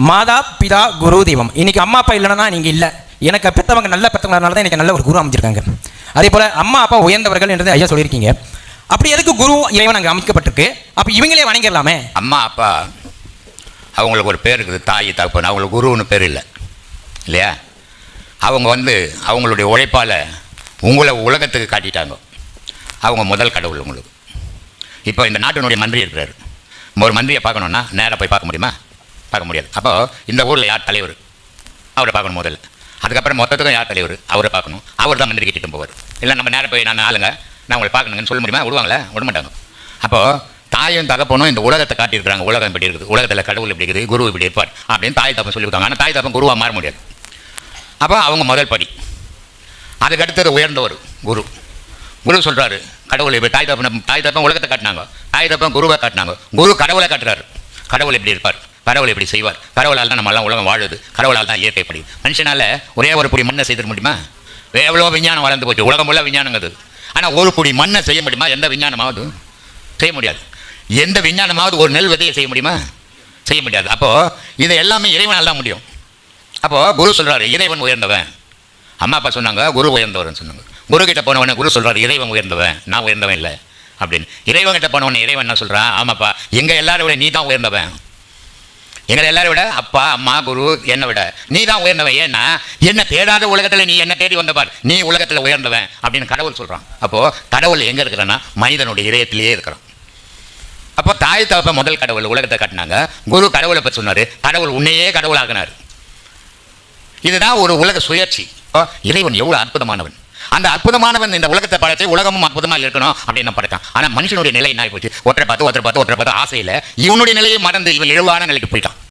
மாதா பிதா குரு தெய்வம். இன்னைக்கு அம்மா அப்பா இல்லைன்னா நீங்க இல்லை. எனக்கு பெற்றவங்க நல்ல பெற்றவங்கனால தான் எனக்கு நல்ல ஒரு குரு அமைச்சிருக்காங்க. அதே போல அம்மா அப்பா உயர்ந்தவர்கள் என்றது ஐயா சொல்லியிருக்கீங்க. அப்படி எதுக்கு குரு இறைவன் அங்கே அமைக்கப்பட்டிருக்கு? அப்போ இவங்களே வணங்கிடலாமே. அம்மா அப்பா அவங்களுக்கு ஒரு பேர் இருக்குது, தாய் தகப்பன். அவங்களுக்கு குருன்னு பேர் இல்லை இல்லையா? அவங்க அவங்களுடைய உழைப்பால் உங்களை உலகத்துக்கு காட்டிட்டாங்க. அவங்க முதல் கடவுள் உங்களுக்கு. இப்போ இந்த நாட்டினுடைய மந்திரி இருக்கிறார். ஒரு மந்திரியை பார்க்கணுன்னா நேராக போய் பார்க்க முடியுமா? பார்க்க முடியாது. அப்போ இந்த ஊரில் யார் தலைவர், அவரை பார்க்கணும் முதல்ல. அதுக்கப்புறம் மொத்தத்துக்கும் யார் தலைவர், அவரை பார்க்கணும். அவர் தான் மந்திரி கிட்ட போவார். இல்லை நம்ம நேராக போய் நான் ஆளுங்க நான் உங்களை பார்க்கணுங்கன்னு சொல்ல முடியுமா? விடுவாங்களே, விட மாட்டாங்க. அப்போது தாயும் தகப்பனும் இந்த உலகத்தை காட்டியிருக்கிறாங்க. உலகம் இப்படி இருக்குது, உலகத்தில் கடவுள் இப்படி இருக்குது, குரு இப்படி இருப்பார் அப்படின்னு தாய் தகப்பன் சொல்லியிருக்காங்க. ஆனால் தாய் தகப்பன் குருவாக மாற முடியாது. அப்போ அவங்க முதல் படி. அதுக்கடுத்தது உயர்ந்தவர் குரு. குரு சொல்கிறாரு கடவுள் இப்போ தாய் தகப்பன் உலகத்தை காட்டினாங்க, தாய் தகப்பன் குருவை காட்டினாங்க. குரு கடவுளை காட்டுறாரு. கடவுள் எப்படி இருப்பார், கடவுள் எப்படி செய்வார், கடவுளால் தான் நம்மளாம் உலகம் வாழுது, கடவுளால் தான் இயற்கைப்படி. மனுஷனால் ஒரே ஒரு புடி மண்ணை செய்திட முடியுமா? எவ்வளோ விஞ்ஞானம் வளர்ந்து போச்சு, உலகம் உள்ள விஞ்ஞானங்கிறது. ஆனால் ஒரு புடி மண்ணை செய்ய முடியுமா? எந்த விஞ்ஞானமாவது செய்ய முடியாது. எந்த விஞ்ஞானமாவது ஒரு நெல் விதையை செய்ய முடியுமா? செய்ய முடியாது. அப்போது இதை எல்லாமே இறைவனால் தான் முடியும். அப்போது குரு சொல்கிறாரு இறைவன் உயர்ந்தவன். அம்மா அப்பா சொன்னாங்க குரு உயர்ந்தவர்னு சொன்னாங்க. குரு கிட்ட போனவனே குரு சொல்கிறார் இறைவன் உயர்ந்தவன், நான் உயர்ந்தவன் இல்லை அப்படின்னு. இறைவன் கிட்ட போனவனே இறைவன் என்ன சொல்கிறான்? ஆமாப்பா, எங்கள் எல்லாரை விட நீ தான் உயர்ந்தவன். எங்களை எல்லாரும் விட அப்பா அம்மா குரு என்னை விட நீ தான் உயர்ந்தவன். ஏன்னா என்ன தேடாத உலகத்தில் நீ என்ன தேடி வந்தபார், நீ உலகத்தில் உயர்ந்தவன் அப்படின்னு கடவுள் சொல்கிறான். அப்போது கடவுள் எங்கே இருக்கிறான்னா மனிதனுடைய இதயத்திலேயே இருக்கிறான். அப்போ தாய் தகப்ப முதல் கடவுள் உலகத்தை காட்டினாங்க. குரு கடவுளை பற்றி சொன்னார். கடவுள் உன்னையே கடவுளாகினார். இதுதான் ஒரு உலக சுயற்சி. இறைவன் எவ்வளோ அற்புதமானவன். அந்த அற்புதமானவன் இந்த உலகத்தை படைச்சு உலகமும் அற்புதமாக இருக்கணும் அப்படின்னு படைத்தான். ஆனால் மனுஷனுடைய நிலை என்ன போச்சு? ஒருத்தரை பார்த்து ஆசையில் இவனுடைய நிலையை மறந்து இவன் இழிவான நிலைக்கு போயிட்டான்.